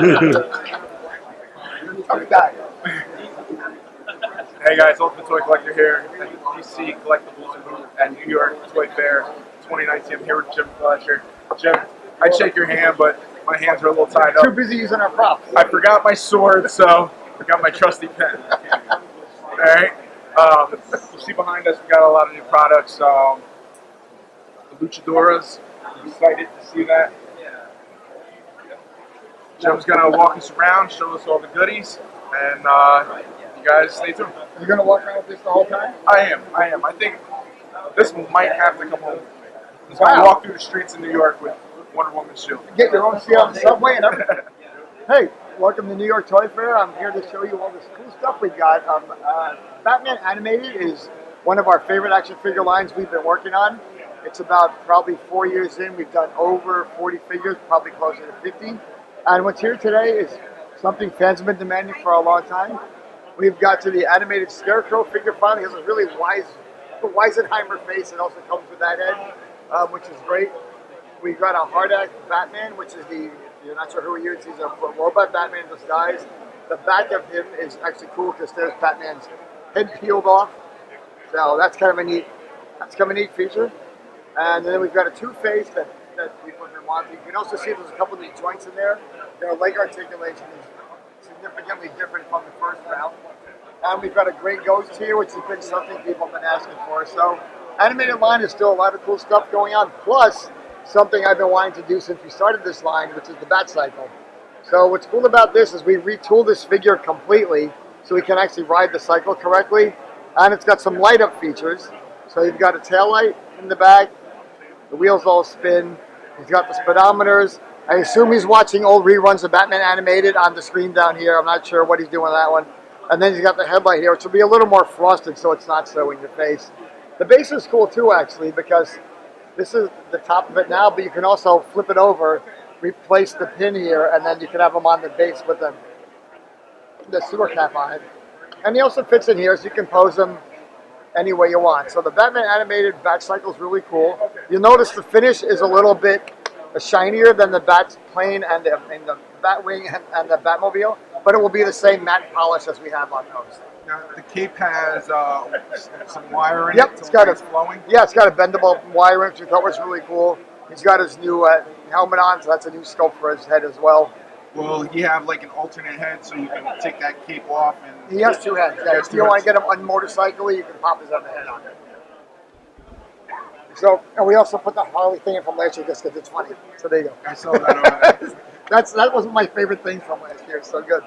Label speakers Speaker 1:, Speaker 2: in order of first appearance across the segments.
Speaker 1: Tough guy.
Speaker 2: Hey guys, Ultimate Toy Collector here at the DC Collectibles booth at New York Toy Fair 2019. I'm here with Jim Fletcher. Jim, I'd shake your hand, but my hands are a little tied up.
Speaker 1: Too busy using our props.
Speaker 2: I forgot my sword, so I got my trusty pen. Alright, you see behind us, we got a lot of new products. The Luchadoras, I'm excited to see that. Jim's going to walk us around, show us all the goodies, and you guys stay tuned.
Speaker 1: You're going to walk around with this the whole time?
Speaker 2: I am. I think this might have to come home with me. I'm going to walk through the streets of New York with Wonder Woman's shield.
Speaker 1: Get your own seat on the subway and everything. Hey, welcome to New York Toy Fair. I'm here to show you all this cool stuff we got. Batman Animated is one of our favorite action figure lines we've been working on. It's about probably 4 years in. We've done over 40 figures, probably closer to 50. And what's here today is something fans have been demanding for a long time. We've got to the animated Scarecrow figure finally. It has a really Weisenheimer face. It also comes with that head, which is great. We've got a hard act Batman, which is you're not sure who he is. He's a robot Batman in disguise. The back of him is actually cool because there's Batman's head peeled off. So that's kind of a neat feature. And then we've got a Two-Face that people have been wanting. You can also see there's a couple of these joints in there. Their leg articulation is significantly different from the first round. And we've got a great Ghost here, which has been something people have been asking for. So animated line is still a lot of cool stuff going on. Plus, something I've been wanting to do since we started this line, which is the Bat Cycle. So what's cool about this is we retooled this figure completely so we can actually ride the cycle correctly. And it's got some light up features. So you've got a tail light in the back. The wheels all spin. He's got the speedometers. I assume he's watching old reruns of Batman Animated on the screen down here. I'm not sure what he's doing with that one. And then he's got the headlight here, which will be a little more frosted so it's not so in your face. The base is cool too, actually, because this is the top of it now, but you can also flip it over, replace the pin here, and then you can have them on the base with the sewer cap on it. And he also fits in here, so you can pose them any way you want. So the Batman Animated Bat Cycle is really cool. You'll notice the finish is a little bit shinier than the Bat plane and the Batwing and the Batmobile, but it will be the same matte polish as we have on those.
Speaker 2: Now, the cape has some wire in
Speaker 1: it.
Speaker 2: It's got a flowing.
Speaker 1: Yeah, it's got a bendable wire in it, which we thought was really cool. He's got his new helmet on, so that's a new sculpt for his head as well.
Speaker 2: Will he have like an alternate head so you can take that cape off? And
Speaker 1: he has two heads. Yeah, if you want to get him on motorcycle, you can pop his other head on it. So, and we also put the Harley thing in from last year just because it's funny. So there you go.
Speaker 2: I saw that over there.
Speaker 1: That wasn't my favorite thing from last year. So good.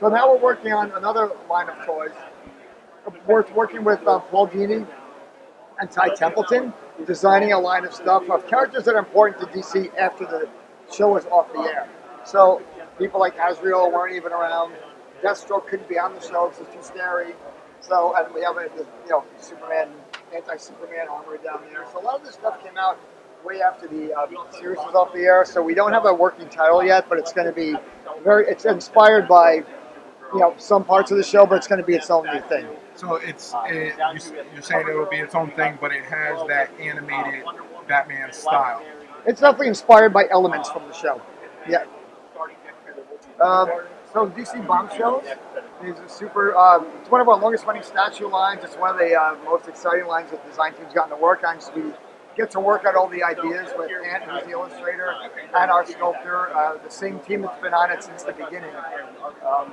Speaker 1: So now we're working on another line of toys. We're working with Paul Dini and Ty Templeton, designing a line of stuff of characters that are important to DC after the show is off the air. So people like Azrael weren't even around. Deathstroke couldn't be on the show because it's too scary. So, and we have Superman, anti-Superman armor down there. So a lot of this stuff came out way after the series was off the air. So we don't have a working title yet, but it's going to be it's inspired by, some parts of the show, but it's going to be its own new thing.
Speaker 2: So you're saying it will be its own thing, but it has that animated Batman style.
Speaker 1: It's definitely inspired by elements from the show. Yeah. So DC Bombshell is a super. It's one of our longest running statue lines. It's one of the most exciting lines that the design team's gotten to work on. So we get to work out all the ideas with Ant, who's the illustrator, and our sculptor, the same team that's been on it since the beginning,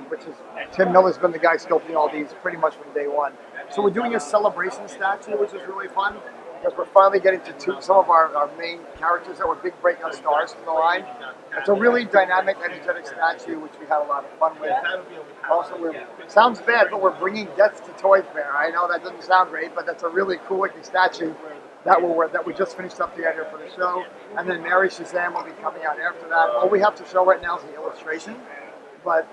Speaker 1: which is Tim Miller's been the guy sculpting all these pretty much from day one. So we're doing a celebration statue, which is really fun, because we're finally getting to toot some of our main characters that were big breakout stars from the line. It's a really dynamic, energetic statue, which we had a lot of fun with. Also, it sounds bad, but we're bringing death to Toy Fair. I know that doesn't sound great, but that's a really cool looking statue that we just finished up together for the show. And then Mary Shazam will be coming out after that. All we have to show right now is the illustration, but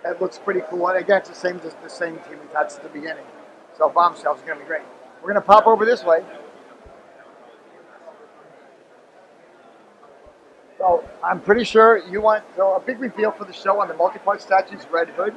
Speaker 1: it looks pretty cool. And again, it's the same team we've had since the beginning. So Bombshell is going to be great. We're going to pop over this way. So I'm pretty sure you want a big reveal for the show on the multi-part statues, Red Hood.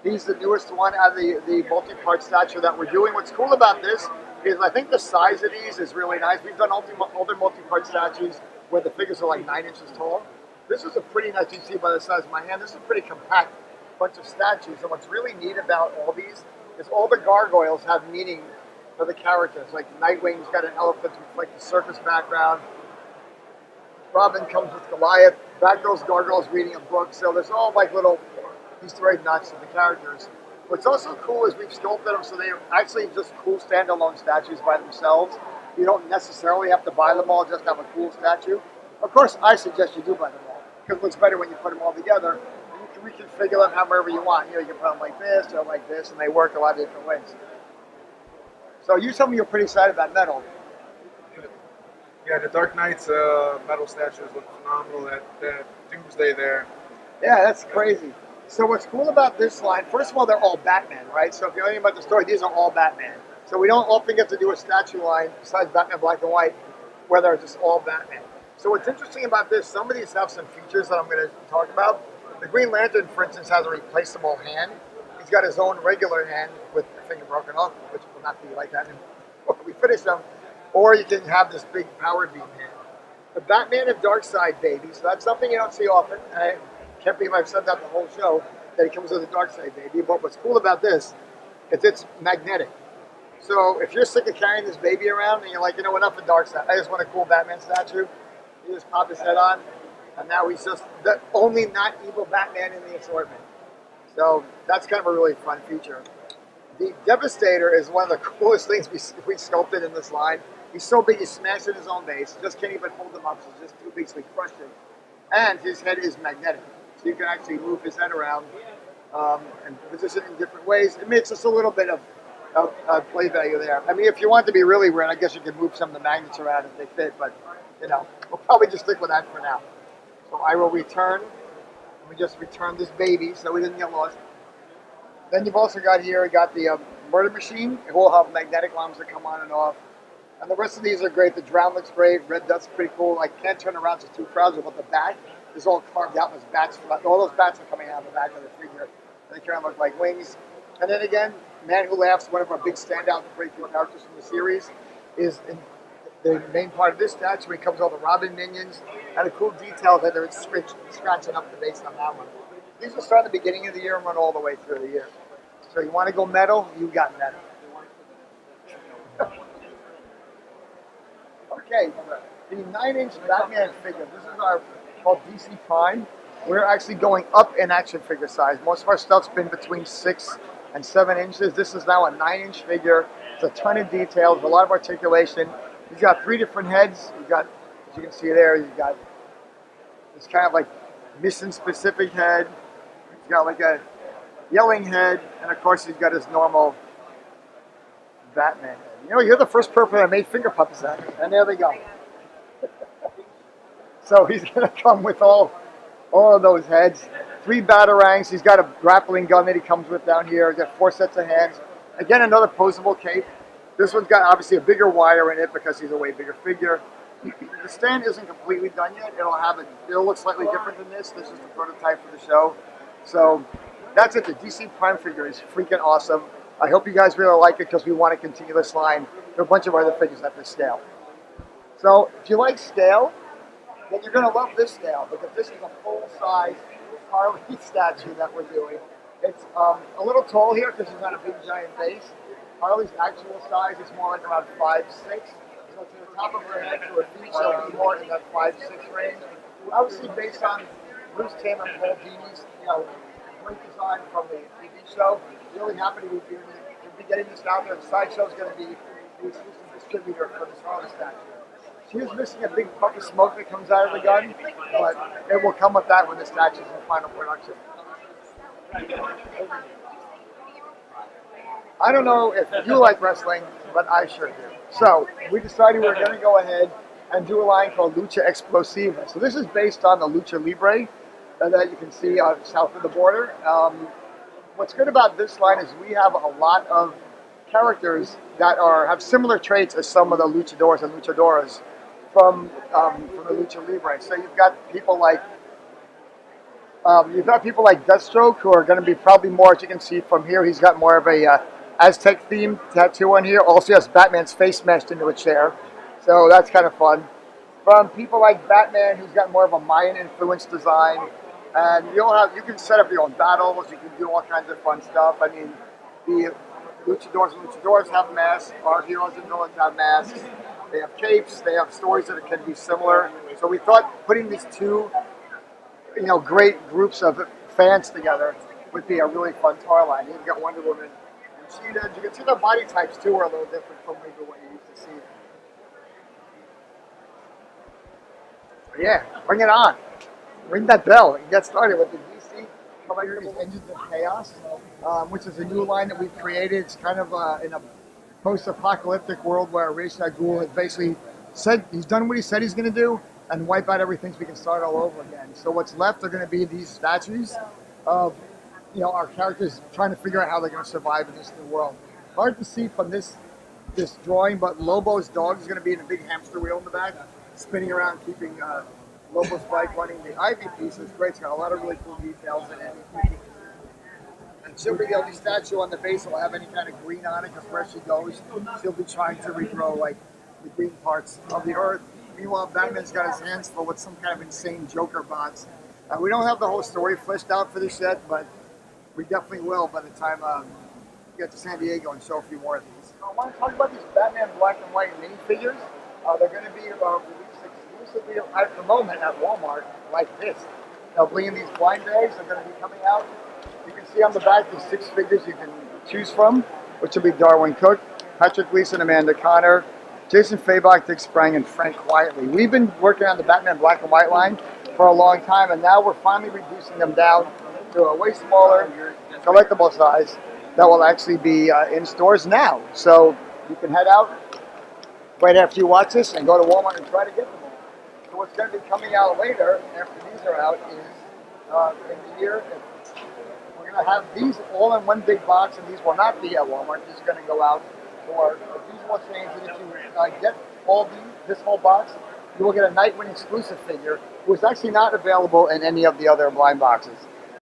Speaker 1: He's the newest one out of the multi-part statue that we're doing. What's cool about this is I think the size of these is really nice. We've done older multi-part statues where the figures are like 9 inches tall. This is a pretty nice, you see by the size of my hand, this is a pretty compact bunch of statues. And what's really neat about all these is all the gargoyles have meaning for the characters. Like Nightwing's got an elephant with like the circus background. Robin comes with Goliath. Batgirl's gargoyle's reading a book. So there's all like little Easter egg nuts of the characters. What's also cool is we've sculpted them so they're actually just cool standalone statues by themselves. You don't necessarily have to buy them all just to have a cool statue. Of course, I suggest you do buy them all because it looks better when you put them all together. You can reconfigure them however you want. You know, you can put them like this or like this, and they work a lot of different ways. So you told me you're pretty excited about metal.
Speaker 2: Yeah, the Dark Knight's metal statues look phenomenal. That Doomsday there.
Speaker 1: Yeah, that's crazy. So what's cool about this line, first of all, they're all Batman, right? So if you know anything about the story, these are all Batman. So we don't often get to do a statue line besides Batman Black and White where they're just all Batman. So what's interesting about this, some of these have some features that I'm going to talk about. The Green Lantern, for instance, has a replaceable hand. He's got his own regular hand with the finger broken off, which will not be like that when we finish them. Or you can have this big power beam hand. The Batman and Darkseid baby, so that's something you don't see often. I can't believe I've said that the whole show, that he comes with a Darkseid baby. But what's cool about this is it's magnetic. So if you're sick of carrying this baby around and you're like, you know, enough of Darkseid, I just want a cool Batman statue, you just pop his head on, and now he's just the only not evil Batman in the assortment. So that's kind of a really fun feature. The Devastator is one of the coolest things we sculpted in this line. He's so big, he's smashing his own base. Just can't even hold him up, so it's just too big, so he crushed it. And his head is magnetic, so you can actually move his head around and position it in different ways. It makes us a little bit of play value there. I mean, if you want to be really weird, I guess you could move some of the magnets around if they fit, but, you know, we'll probably just stick with that for now. So I will return. We just returned this baby, so we didn't get lost. Then you've also got here, you got the murder machine. It will have magnetic arms that come on and off. And the rest of these are great. The drown looks great. Red Dust's pretty cool. I can't turn around, so it's too crowded, but the back is all carved out. There's bats. All those bats are coming out of the back of the figure. They kind of look like wings. And then again, Man Who Laughs, one of our big standout breakthrough characters from the series, is in the main part of this statue. He comes with all the Robin minions and a cool detail that they're scratching up the base on that one. These will start at the beginning of the year and run all the way through the year. So you want to go metal? You got metal. Okay, the 9-inch Batman figure. This is our called DC Prime. We're actually going up in action figure size. Most of our stuff's been between 6 and 7 inches. This is now a 9-inch figure. It's a ton of details, a lot of articulation. He's got 3 different heads. You've got, as you can see there, you've got this kind of like mission-specific head. He's got like a yelling head, and of course he's got his normal Batman head. You know, you're the first person that made finger puppets out, and there they go. So he's going to come with all of those heads. 3 batarangs. He's got a grappling gun that he comes with down here. He's got 4 sets of hands. Again, another posable cape. This one's got obviously a bigger wire in it because he's a way bigger figure. The stand isn't completely done yet. It'll look slightly different than this. This is the prototype for the show. So that's it. The DC Prime figure is freaking awesome. I hope you guys really like it because we want to continue this line. There are a bunch of other figures at this scale. So if you like scale, then you're going to love this scale because this is a full-size Harley statue that we're doing. It's a little tall here because she's on a big giant base. Harley's actual size is more like around 5'6". So to the top of her head to her feet, she'll be more in that 5'6" range. Obviously based on Bruce Tim and Paul Dini's, great design from the TV show. Really happy to be getting this out there. The Sideshow's going to be the exclusive distributor for this Harley statue. She is missing a big puff of smoke that comes out of the gun, but it will come with that when the statue's in final production. I don't know if you like wrestling, but I sure do. So we decided we were going to go ahead and do a line called Lucha Explosiveness. So this is based on the Lucha Libre that you can see south of the border. What's good about this line is we have a lot of characters that have similar traits as some of the luchadors and luchadoras from the Lucha Libre. So you've got people like Deathstroke, who are going to be probably more, as you can see from here, he's got more of a Aztec themed tattoo on here. Also has Batman's face smashed into a chair, so that's kind of fun. from people like Batman, who's got more of a Mayan influence design, and you can set up your own battles. You can do all kinds of fun stuff. I mean, the luchadors have masks. Our heroes and villains have masks. They have capes. They have stories that can be similar. So we thought putting these two, great groups of fans together would be a really fun toy line. You've got Wonder Woman and Cheetah. You can see their body types too are a little different from maybe what you used to see. Yeah, bring it on. Ring that bell and get started with the DC Collectibles Engines of Chaos, which is a new line that we've created. It's kind of in a post-apocalyptic world where Ra's al Ghul has basically said he's done what he said he's going to do and wipe out everything so we can start all over again. So what's left are going to be these statues of our characters trying to figure out how they're going to survive in this new world. Hard to see from this drawing, but Lobo's dog is going to be in a big hamster wheel in the back, spinning around, keeping Lobo's bike running. The Ivy piece is great. It's got a lot of really cool details in it. And she'll be the only statue on the base that will have any kind of green on it, because where she goes, she'll be trying to regrow like the green parts of the earth. Meanwhile, Batman's got his hands full with some kind of insane Joker bots. We don't have the whole story fleshed out for this yet, but we definitely will by the time we get to San Diego and show a few more of these. I want to talk about these Batman black and white minifigures. They're going to be released exclusively at the moment at Walmart, like this. They'll be in these blind bags. They're going to be coming out. You can see on the back there's 6 figures you can choose from, which will be Darwin Cook, Patrick Gleason, Amanda Connor, Jason Fabok, Dick Sprang, and Frank Quietly. We've been working on the Batman black and white line for a long time, and now we're finally reducing them down to a way smaller collectible size that will actually be in stores now. So you can head out right after you watch this and go to Walmart and try to get them all. So what's going to be coming out later, after these are out, is in the year, we're going to have these all in one big box, and these will not be at Walmart. These are going to go out for the usual chains, and if you get this whole box, you will get a Nightwing Exclusive figure, who is actually not available in any of the other blind boxes.